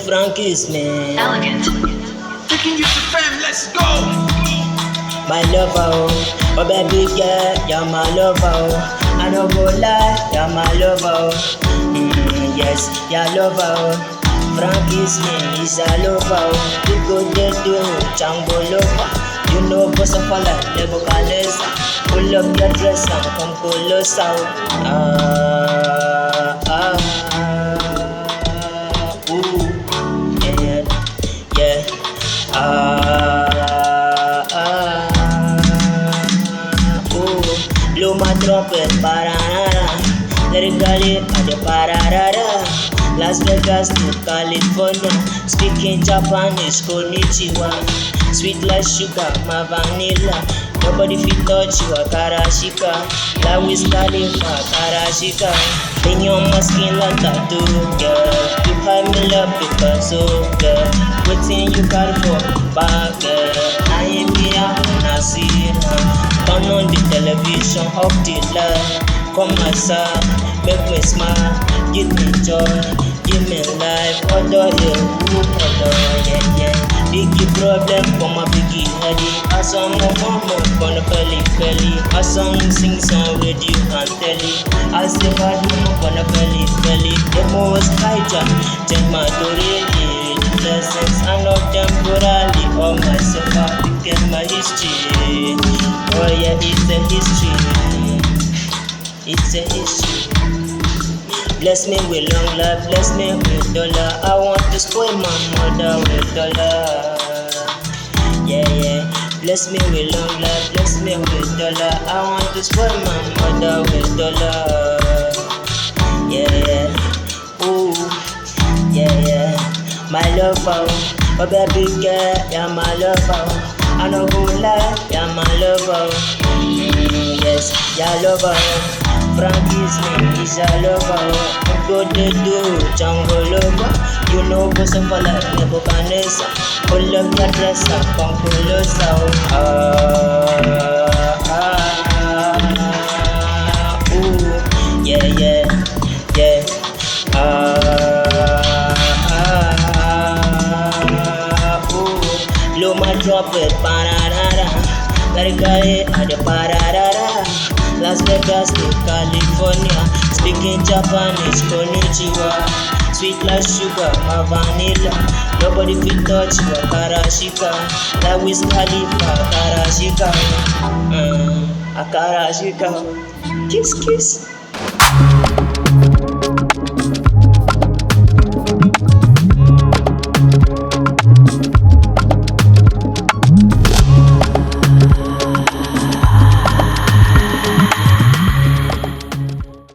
from Kissmi. Elegant. Taking you to fam, let's go. My lover, oh baby girl, you're my lover, oh. I no go lie, you're my lover, oh. Yes, you're lover, oh. From Kissmi is a lover, oh. You go there do Django lover. You know boss of all that, never calesa. Pull up your dress and come closer, ooh, yeah, yeah, blow my trumpet, pararara. Let it go, the pararara. Las Vegas to California, speaking Japanese, konnichiwa. Sweet like sugar, my vanilla. Nobody fit touch you, a karashika. That Wiz Khalifa, karashika. In your skin like tattoo, girl. You hide me love because of girl. Waiting you carry for back, girl. I ain't be out when I see it. Turn on the television, off the light. Come outside, make me smile, give me joy, give me life. Although you, yeah. Biggie problem for my biggie heady. I saw my mama on the belly. I saw him sing song radio and telly. I say bad mama on the belly. The most high jump, change my story. Lessons I know temporarily. All myself I became my history. Oh yeah, it's a history. It's a history. Bless me with long life, bless me with dollar. I want to spoil my mother with dollar. Yeah. Bless me with long life, bless me with dollar. I want to spoil my mother with dollar. Yeah. Ooh. Yeah. My lover, oh baby girl, you're my lover. I no go lie, you're my lover. Yes, you're lover. From Kissmi is a lover. Go to do Django lover. You know boss of all that never canesa. Pull up your dress and come closer. Ooh, yeah. Blow my trumpet, pararara. Let it go, the pararara. Las Vegas to California, speaking Japanese, konnichiwa. Sweet like sugar, my vanilla. Nobody fit touch you, a karashika. That Wiz Khalifa, karashika. A karashika. Kiss.